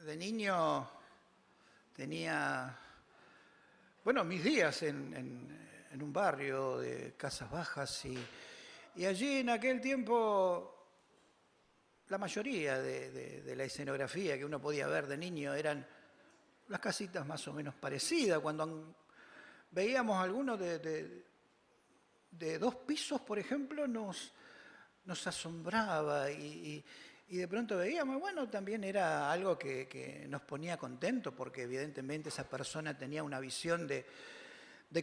De niño tenía, bueno, mis días en un barrio de casas bajas y allí en aquel tiempo la mayoría de la escenografía que uno podía ver de niño eran las casitas más o menos parecidas. Cuando veíamos algunos de 2 pisos, por ejemplo, nos asombraba y de pronto veíamos, bueno, también era algo que nos ponía contentos porque evidentemente esa persona tenía una visión de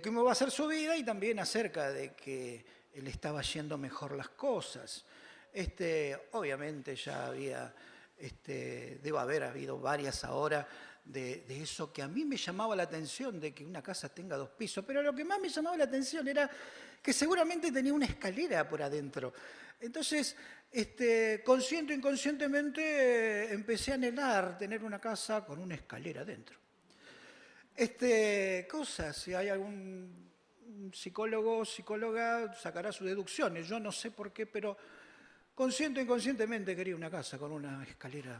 cómo va a ser su vida y también acerca de que le estaba yendo mejor las cosas. Obviamente ya había, debe haber habido varias ahora de eso que a mí me llamaba la atención de que una casa tenga 2 pisos, pero lo que más me llamaba la atención era que seguramente tenía una escalera por adentro. Entonces, consciente o inconscientemente, empecé a anhelar tener una casa con una escalera adentro. Cosas, si hay algún psicólogo o psicóloga, sacará sus deducciones. Yo no sé por qué, pero consciente o inconscientemente quería una casa con una escalera.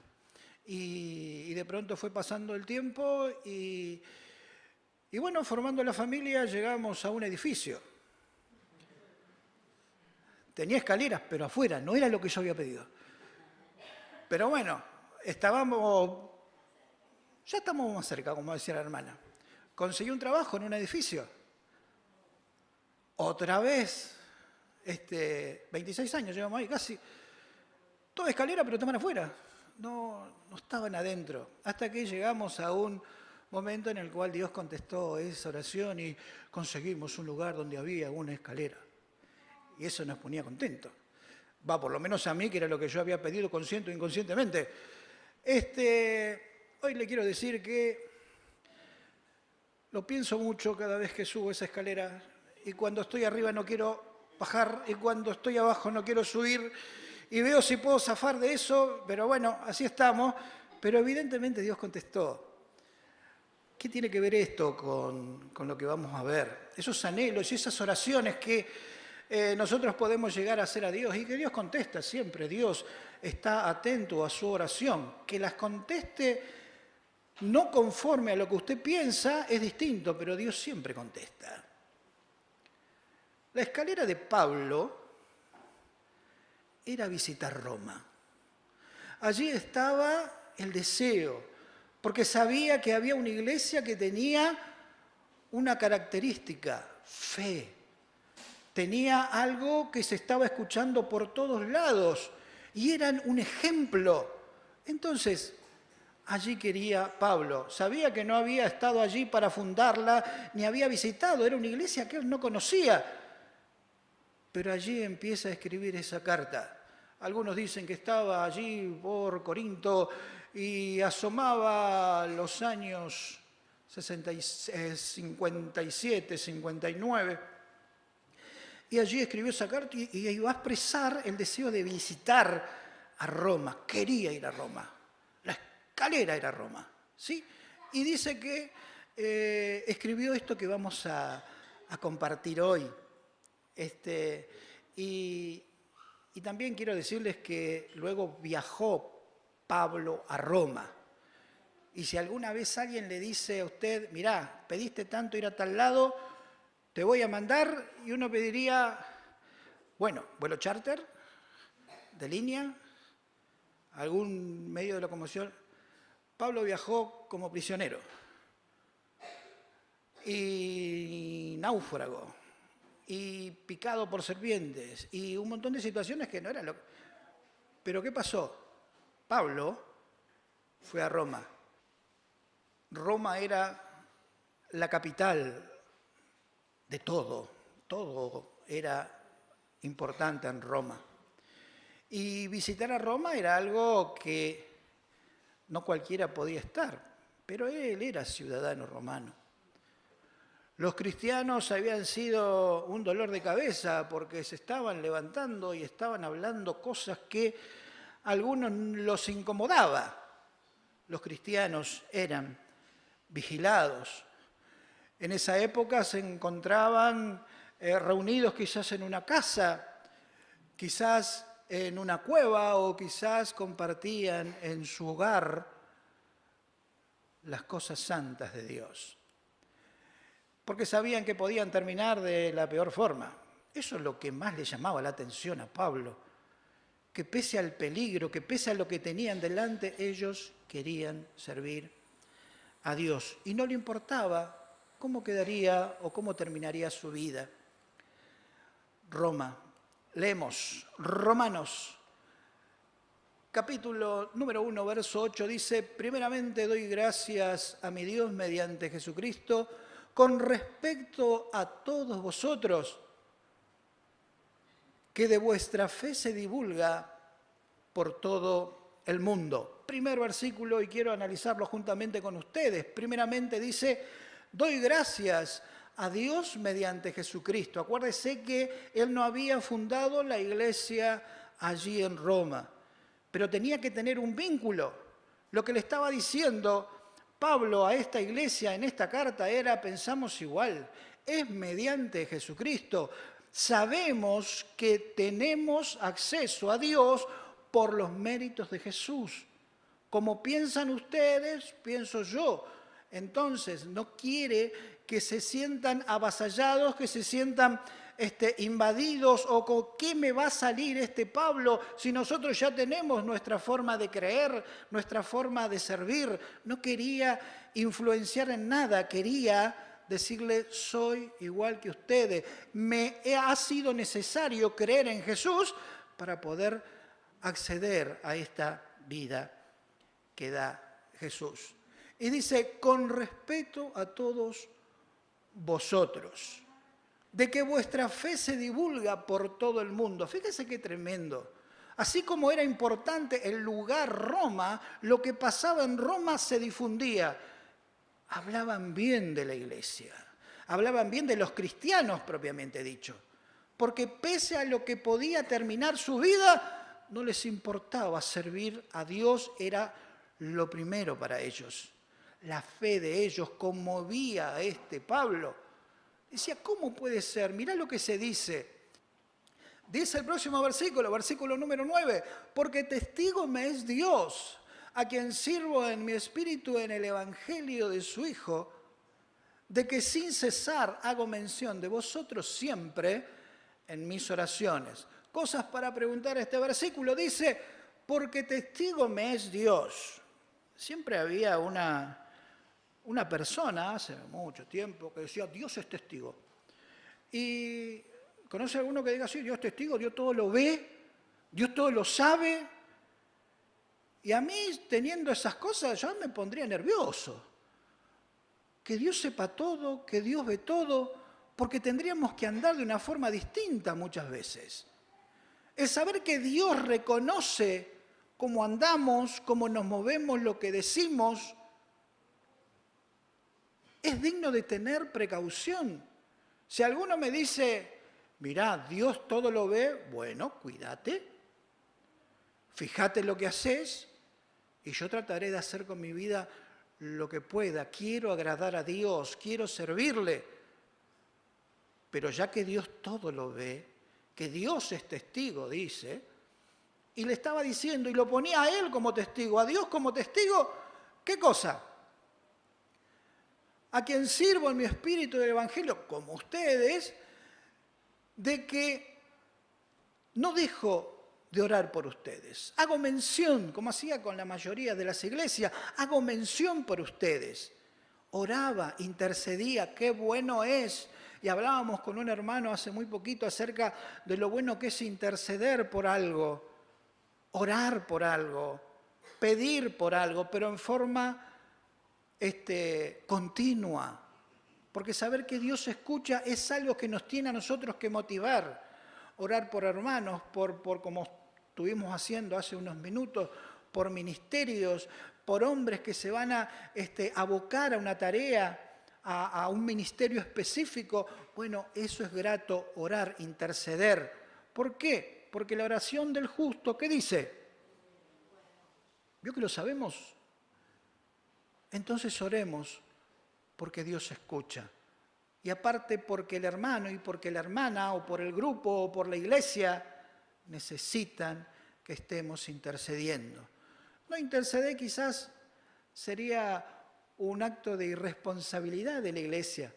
Y de pronto fue pasando el tiempo y bueno, formando la familia llegamos a un edificio. Tenía escaleras, pero afuera, no era lo que yo había pedido. Pero bueno, ya estamos más cerca, como decía la hermana. Conseguí un trabajo en un edificio. Otra vez, 26 años llevamos ahí, casi. Toda escalera, pero estaban afuera. No estaban adentro. Hasta que llegamos a un momento en el cual Dios contestó esa oración y conseguimos un lugar donde había una escalera. Y eso nos ponía contentos. Por lo menos a mí, que era lo que yo había pedido consciente o inconscientemente. Hoy le quiero decir que lo pienso mucho cada vez que subo esa escalera y cuando estoy arriba no quiero bajar y cuando estoy abajo no quiero subir y veo si puedo zafar de eso, pero bueno, así estamos. Pero evidentemente Dios contestó. ¿Qué tiene que ver esto con lo que vamos a ver? Esos anhelos y esas oraciones que nosotros podemos llegar a hacer a Dios y que Dios contesta siempre. Dios está atento a su oración. Que las conteste no conforme a lo que usted piensa es distinto, pero Dios siempre contesta. La escalera de Pablo era visitar Roma. Allí estaba el deseo, porque sabía que había una iglesia que tenía una característica, fe. Tenía algo que se estaba escuchando por todos lados y eran un ejemplo. Entonces, allí quería Pablo. Sabía que no había estado allí para fundarla, ni había visitado. Era una iglesia que él no conocía. Pero allí empieza a escribir esa carta. Algunos dicen que estaba allí por Corinto y asomaba los años 57, 59. Y allí escribió esa carta y iba a expresar el deseo de visitar a Roma. Quería ir a Roma. La escalera era Roma. ¿Sí? Y dice que escribió esto que vamos a compartir hoy. Y también quiero decirles que luego viajó Pablo a Roma. Y si alguna vez alguien le dice a usted, mirá, pediste tanto ir a tal lado, te voy a mandar, y uno pediría, bueno, vuelo charter, de línea, algún medio de locomoción. Pablo viajó como prisionero y náufrago y picado por serpientes y un montón de situaciones que no eran lo... Pero ¿qué pasó? Pablo fue a Roma. Roma era la capital de todo era importante en Roma. Y visitar a Roma era algo que no cualquiera podía estar, pero él era ciudadano romano. Los cristianos habían sido un dolor de cabeza porque se estaban levantando y estaban hablando cosas que a algunos los incomodaba. Los cristianos eran vigilados. En esa época se encontraban reunidos quizás en una casa, quizás en una cueva o quizás compartían en su hogar las cosas santas de Dios. Porque sabían que podían terminar de la peor forma. Eso es lo que más le llamaba la atención a Pablo, que pese al peligro, que pese a lo que tenían delante, ellos querían servir a Dios. Y no le importaba cómo quedaría o cómo terminaría su vida. Roma. Leemos Romanos, capítulo número 1, verso 8, dice: primeramente doy gracias a mi Dios mediante Jesucristo con respecto a todos vosotros, que de vuestra fe se divulga por todo el mundo. Primer versículo, y quiero analizarlo juntamente con ustedes. Primeramente dice: doy gracias a Dios mediante Jesucristo. Acuérdese que él no había fundado la iglesia allí en Roma, pero tenía que tener un vínculo. Lo que le estaba diciendo Pablo a esta iglesia en esta carta era: pensamos igual, es mediante Jesucristo. Sabemos que tenemos acceso a Dios por los méritos de Jesús. Como piensan ustedes, pienso yo. Entonces, no quiere que se sientan avasallados, que se sientan invadidos, o con qué me va a salir este Pablo si nosotros ya tenemos nuestra forma de creer, nuestra forma de servir. No quería influenciar en nada, quería decirle: soy igual que ustedes. Me ha sido necesario creer en Jesús para poder acceder a esta vida que da Jesús. Y dice: con respeto a todos vosotros, de que vuestra fe se divulga por todo el mundo. Fíjese qué tremendo. Así como era importante el lugar Roma, lo que pasaba en Roma se difundía. Hablaban bien de la iglesia, hablaban bien de los cristianos propiamente dicho, porque pese a lo que podía terminar su vida, no les importaba servir a Dios, era lo primero para ellos. La fe de ellos conmovía a Pablo. Decía: ¿cómo puede ser? Mirá lo que se dice. Dice el próximo versículo número 9: porque testigo me es Dios, a quien sirvo en mi espíritu en el evangelio de su Hijo, de que sin cesar hago mención de vosotros siempre en mis oraciones. Cosas para preguntar a este versículo. Dice: porque testigo me es Dios. Siempre había una persona, hace mucho tiempo, que decía: Dios es testigo. Y ¿conoce alguno que diga así? Dios es testigo, Dios todo lo ve, Dios todo lo sabe. Y a mí, teniendo esas cosas, yo me pondría nervioso. Que Dios sepa todo, que Dios ve todo, porque tendríamos que andar de una forma distinta muchas veces. El saber que Dios reconoce cómo andamos, cómo nos movemos, lo que decimos, es digno de tener precaución. Si alguno me dice: mirá, Dios todo lo ve, bueno, cuídate, fíjate lo que haces, y yo trataré de hacer con mi vida lo que pueda. Quiero agradar a Dios, quiero servirle, pero ya que Dios todo lo ve, que Dios es testigo, dice, y le estaba diciendo, y lo ponía a él como testigo, a Dios como testigo, ¿qué cosa? A quien sirvo en mi espíritu del evangelio, como ustedes, de que no dejo de orar por ustedes. Hago mención, como hacía con la mayoría de las iglesias, hago mención por ustedes. Oraba, intercedía, qué bueno es. Y hablábamos con un hermano hace muy poquito acerca de lo bueno que es interceder por algo, orar por algo, pedir por algo, pero en forma continua. Porque saber que Dios escucha es algo que nos tiene a nosotros que motivar. Orar por hermanos, por como estuvimos haciendo hace unos minutos, por ministerios, por hombres que se van a abocar a una tarea, a un ministerio específico. Bueno, eso es grato, orar, interceder. ¿Por qué? Porque la oración del justo, ¿qué dice? ¿Vio que lo sabemos? Entonces oremos porque Dios escucha. Y aparte porque el hermano y porque la hermana o por el grupo o por la iglesia necesitan que estemos intercediendo. No interceder quizás sería un acto de irresponsabilidad de la iglesia,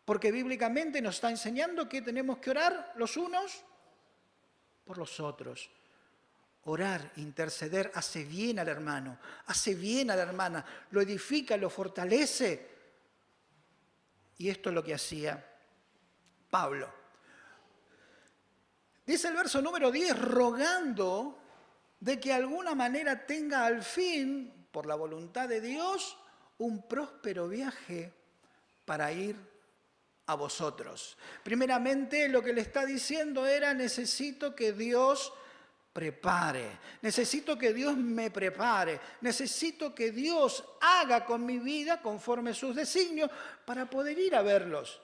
porque bíblicamente nos está enseñando que tenemos que orar los unos por los otros. Orar, interceder, hace bien al hermano, hace bien a la hermana, lo edifica, lo fortalece. Y esto es lo que hacía Pablo. Dice el verso número 10, rogando de que de alguna manera tenga al fin, por la voluntad de Dios, un próspero viaje para ir a vosotros. Primeramente, lo que le está diciendo era, necesito que Dios prepare, necesito que Dios me prepare, necesito que Dios haga con mi vida conforme a sus designios para poder ir a verlos.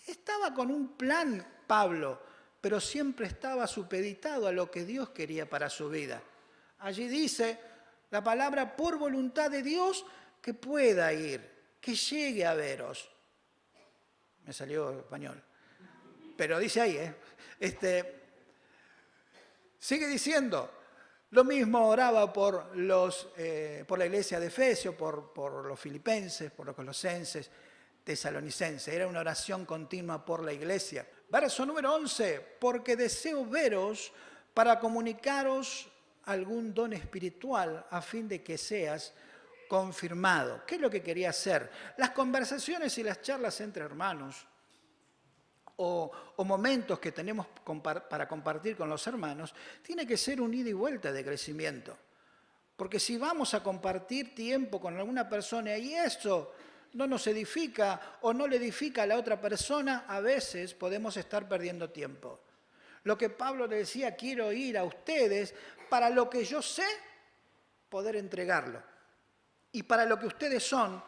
Estaba con un plan Pablo, pero siempre estaba supeditado a lo que Dios quería para su vida. Allí dice la palabra por voluntad de Dios que pueda ir, que llegue a veros. Me salió español, pero dice ahí, sigue diciendo, lo mismo oraba por la iglesia de Efesios, por los filipenses, por los colosenses, tesalonicenses. Era una oración continua por la iglesia. Verso número 11, porque deseo veros para comunicaros algún don espiritual a fin de que seas confirmado. ¿Qué es lo que quería hacer? Las conversaciones y las charlas entre hermanos o momentos que tenemos para compartir con los hermanos, tiene que ser un ida y vuelta de crecimiento. Porque si vamos a compartir tiempo con alguna persona y eso no nos edifica o no le edifica a la otra persona, a veces podemos estar perdiendo tiempo. Lo que Pablo le decía, quiero ir a ustedes para lo que yo sé, poder entregarlo. Y para lo que ustedes son,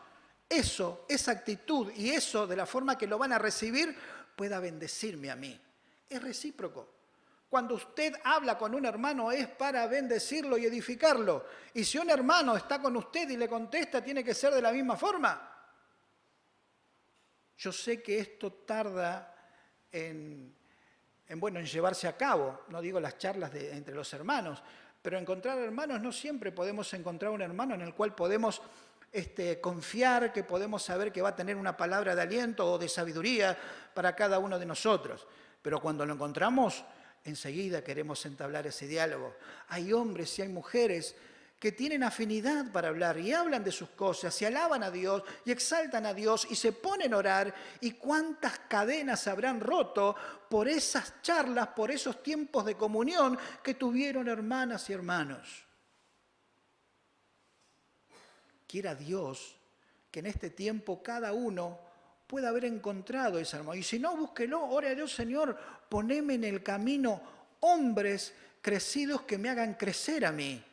eso, esa actitud y eso de la forma que lo van a recibir, pueda bendecirme a mí. Es recíproco. Cuando usted habla con un hermano es para bendecirlo y edificarlo. Y si un hermano está con usted y le contesta, tiene que ser de la misma forma. Yo sé que esto tarda en llevarse a cabo. No digo las charlas entre los hermanos, pero encontrar hermanos no siempre podemos encontrar un hermano en el cual podemos confiar, que podemos saber que va a tener una palabra de aliento o de sabiduría para cada uno de nosotros. Pero cuando lo encontramos, enseguida queremos entablar ese diálogo. Hay hombres y hay mujeres que tienen afinidad para hablar y hablan de sus cosas, y alaban a Dios y exaltan a Dios y se ponen a orar. ¿Y cuántas cadenas habrán roto por esas charlas, por esos tiempos de comunión que tuvieron hermanas y hermanos? Quiera Dios que en este tiempo cada uno pueda haber encontrado ese hermano. Y si no, búsquelo, ore a Dios, Señor, poneme en el camino hombres crecidos que me hagan crecer a mí.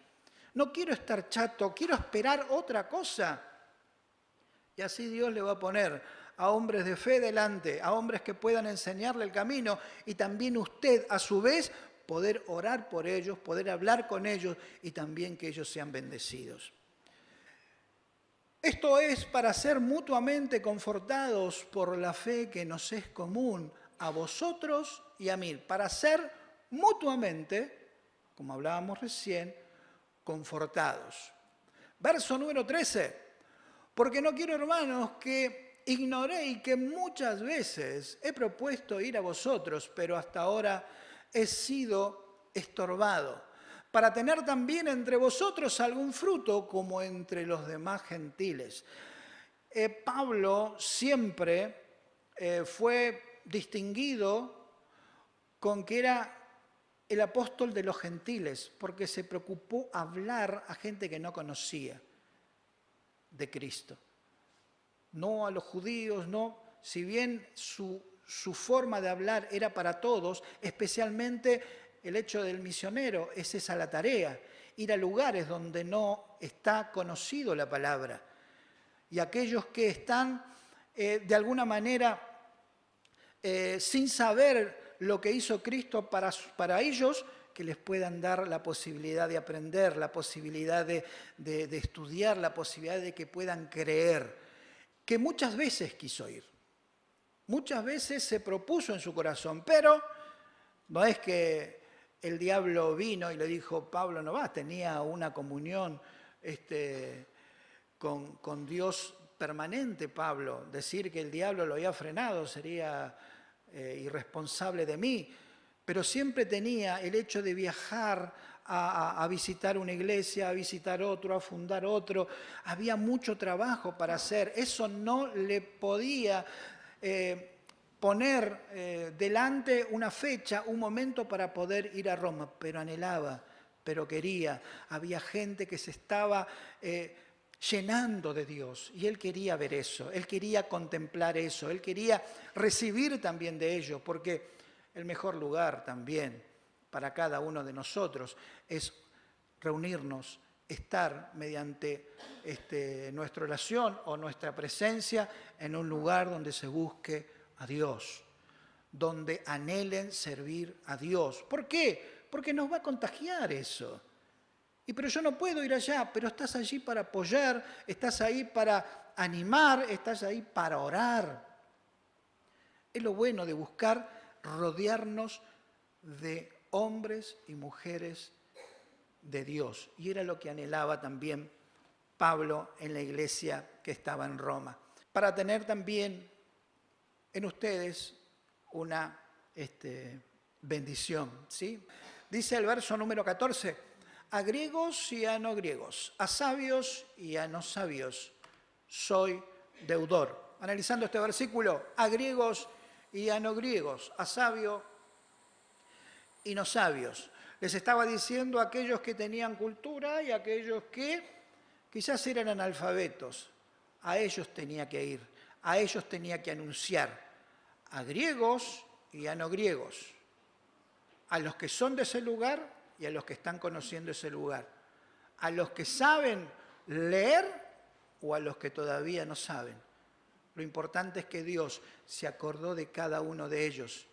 No quiero estar chato, quiero esperar otra cosa. Y así Dios le va a poner a hombres de fe delante, a hombres que puedan enseñarle el camino y también usted, a su vez, poder orar por ellos, poder hablar con ellos y también que ellos sean bendecidos. Esto es para ser mutuamente confortados por la fe que nos es común a vosotros y a mí, para ser mutuamente, como hablábamos recién, confortados. Verso número 13, porque no quiero, hermanos, que ignoréis que muchas veces he propuesto ir a vosotros, pero hasta ahora he sido estorbado, para tener también entre vosotros algún fruto como entre los demás gentiles. Pablo siempre fue distinguido con que era el apóstol de los gentiles, porque se preocupó hablar a gente que no conocía de Cristo. No a los judíos, no. Si bien su forma de hablar era para todos, especialmente el hecho del misionero, es esa la tarea, ir a lugares donde no está conocido la palabra. Y aquellos que están de alguna manera sin saber lo que hizo Cristo para ellos, que les puedan dar la posibilidad de aprender, la posibilidad de estudiar, la posibilidad de que puedan creer, que muchas veces quiso ir. Muchas veces se propuso en su corazón, pero no es que el diablo vino y le dijo, Pablo no vas, tenía una comunión con Dios permanente, Pablo. Decir que el diablo lo había frenado sería irresponsable de mí, pero siempre tenía el hecho de viajar a visitar una iglesia, a visitar otro, a fundar otro. Había mucho trabajo para hacer. Eso no le podía poner delante una fecha, un momento para poder ir a Roma, pero anhelaba, pero quería. Había gente que se estaba llenando de Dios y él quería ver eso, él quería contemplar eso, él quería recibir también de ellos, porque el mejor lugar también para cada uno de nosotros es reunirnos, estar mediante nuestra oración o nuestra presencia en un lugar donde se busque a Dios, donde anhelen servir a Dios. ¿Por qué? Porque nos va a contagiar eso. Pero yo no puedo ir allá, pero estás allí para apoyar, estás ahí para animar, estás ahí para orar. Es lo bueno de buscar rodearnos de hombres y mujeres de Dios. Y era lo que anhelaba también Pablo en la iglesia que estaba en Roma. Para tener también en ustedes una bendición, ¿sí? Dice el verso número 14, a griegos y a no griegos, a sabios y a no sabios, soy deudor. Analizando este versículo, a griegos y a no griegos, a sabios y no sabios. Les estaba diciendo a aquellos que tenían cultura y a aquellos que quizás eran analfabetos. A ellos tenía que ir, a ellos tenía que anunciar, a griegos y a no griegos, a los que son de ese lugar y a los que están conociendo ese lugar, a los que saben leer o a los que todavía no saben. Lo importante es que Dios se acordó de cada uno de ellos.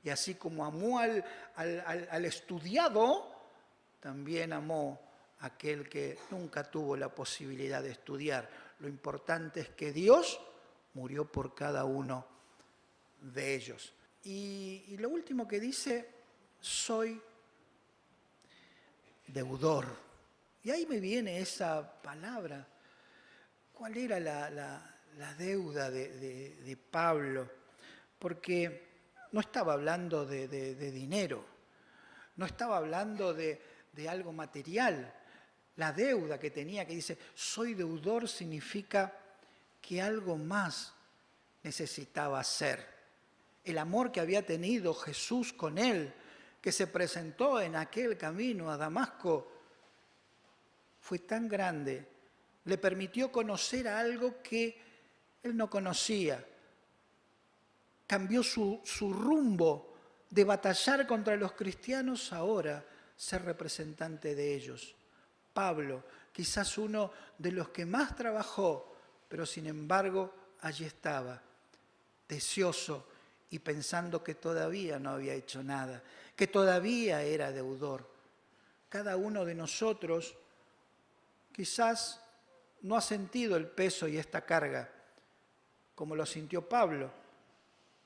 Y así como amó al estudiado, también amó a aquel que nunca tuvo la posibilidad de estudiar. Lo importante es que Dios murió por cada uno de ellos. Y lo último que dice, soy deudor. Y ahí me viene esa palabra. ¿Cuál era la deuda de Pablo? Porque no estaba hablando de dinero, no estaba hablando de algo material. La deuda que tenía, que dice, soy deudor, significa que algo más necesitaba hacer. El amor que había tenido Jesús con él, que se presentó en aquel camino a Damasco, fue tan grande, le permitió conocer algo que él no conocía. Cambió su rumbo de batallar contra los cristianos, ahora ser representante de ellos. Pablo, quizás uno de los que más trabajó, pero sin embargo allí estaba, deseoso y pensando que todavía no había hecho nada, que todavía era deudor. Cada uno de nosotros quizás no ha sentido el peso y esta carga como lo sintió Pablo,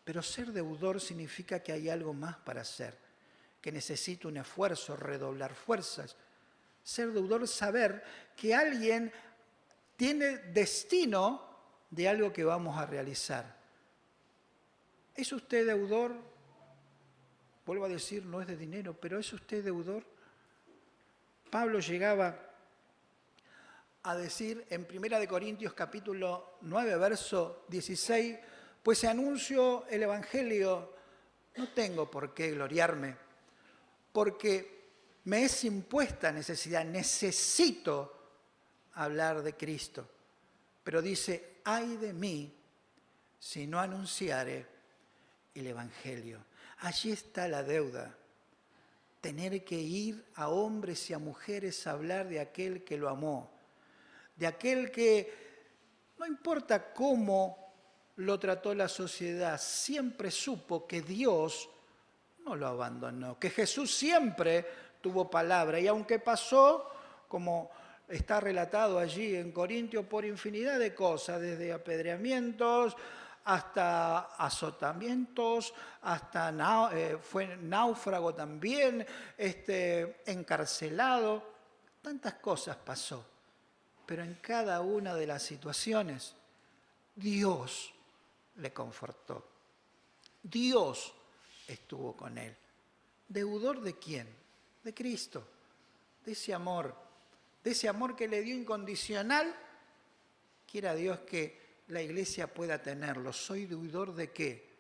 pero ser deudor significa que hay algo más para hacer, que necesito un esfuerzo, redoblar fuerzas. Ser deudor es saber que alguien tiene destino de algo que vamos a realizar. ¿Es usted deudor? Vuelvo a decir, no es de dinero, pero ¿es usted deudor? Pablo llegaba a decir en 1 Corintios capítulo 9, verso 16, pues si anuncio el Evangelio, no tengo por qué gloriarme, porque me es impuesta necesidad, necesito hablar de Cristo. Pero dice, ay de mí si no anunciare el Evangelio. Allí está la deuda. Tener que ir a hombres y a mujeres a hablar de aquel que lo amó, de aquel que, no importa cómo lo trató la sociedad, siempre supo que Dios no lo abandonó, que Jesús siempre tuvo palabra. Y aunque pasó, como está relatado allí en Corintios, por infinidad de cosas, desde apedreamientos hasta azotamientos, hasta fue náufrago también, encarcelado, tantas cosas pasó. pero en cada una de las situaciones Dios le confortó. Dios estuvo con él. ¿Deudor de quién? De Cristo, de ese amor que le dio incondicional. Quiera Dios que la iglesia pueda tenerlo. ¿Soy deudor de qué?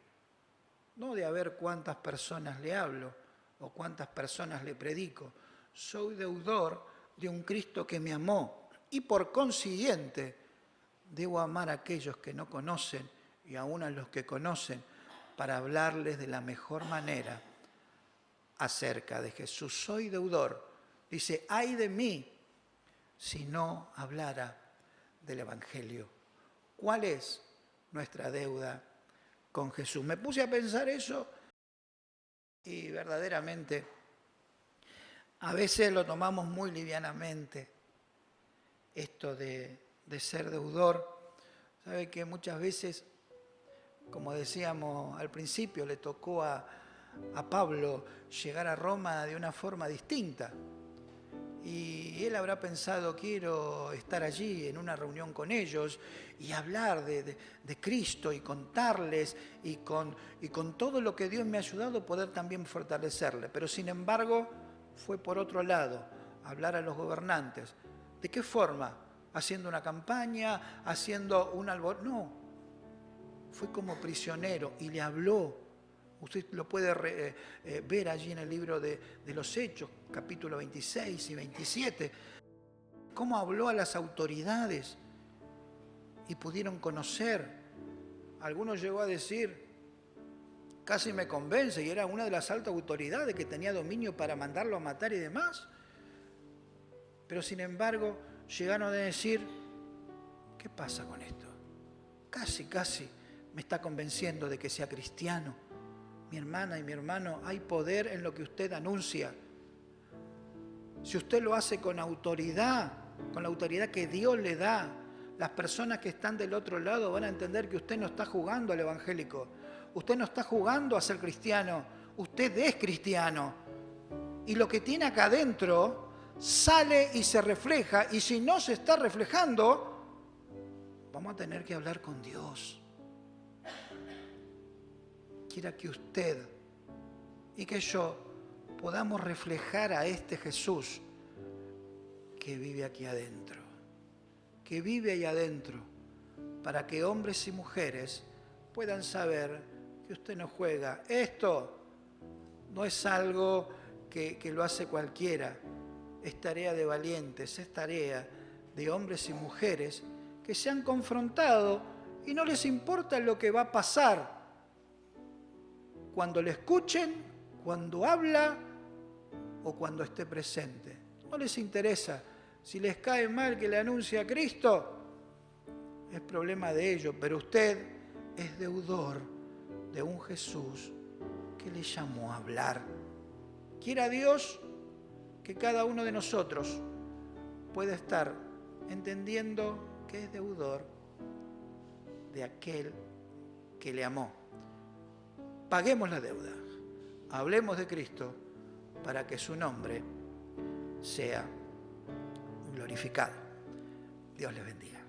No de a ver cuántas personas le hablo o cuántas personas le predico. Soy deudor de un Cristo que me amó y por consiguiente debo amar a aquellos que no conocen y aún a los que conocen para hablarles de la mejor manera acerca de Jesús. Soy deudor. Dice, ay de mí si no hablara del Evangelio. ¿Cuál es nuestra deuda con Jesús? Me puse a pensar eso y verdaderamente a veces lo tomamos muy livianamente, esto de ser deudor. Sabe que muchas veces, como decíamos al principio, le tocó a Pablo llegar a Roma de una forma distinta. Y él habrá pensado, quiero estar allí en una reunión con ellos y hablar de Cristo y contarles y con todo lo que Dios me ha ayudado poder también fortalecerle. Pero sin embargo fue por otro lado, hablar a los gobernantes. ¿De qué forma? ¿Haciendo una campaña? ¿Haciendo un alboroto? No, fue como prisionero y le habló. Usted lo puede ver allí en el libro de los Hechos, capítulo 26 y 27, cómo habló a las autoridades y pudieron conocer. Algunos llegó a decir, casi me convence, y era una de las altas autoridades que tenía dominio para mandarlo a matar y demás. Pero sin embargo, llegaron a decir, ¿qué pasa con esto? Casi me está convenciendo de que sea cristiano. Mi hermana y mi hermano, hay poder en lo que usted anuncia. Si usted lo hace con autoridad, con la autoridad que Dios le da, las personas que están del otro lado van a entender que usted no está jugando al evangélico. Usted no está jugando a ser cristiano. Usted es cristiano. Y lo que tiene acá adentro sale y se refleja. Y si no se está reflejando, vamos a tener que hablar con Dios. Quiera que usted y que yo podamos reflejar a este Jesús que vive aquí adentro, que vive ahí adentro, para que hombres y mujeres puedan saber que usted no juega. Esto no es algo que lo hace cualquiera, es tarea de valientes, es tarea de hombres y mujeres que se han confrontado y no les importa lo que va a pasar cuando le escuchen, cuando habla o cuando esté presente. No les interesa. Si les cae mal que le anuncie a Cristo, es problema de ellos, pero usted es deudor de un Jesús que le llamó a hablar. Quiera Dios que cada uno de nosotros pueda estar entendiendo que es deudor de aquel que le amó. Paguemos la deuda, hablemos de Cristo para que su nombre sea glorificado. Dios les bendiga.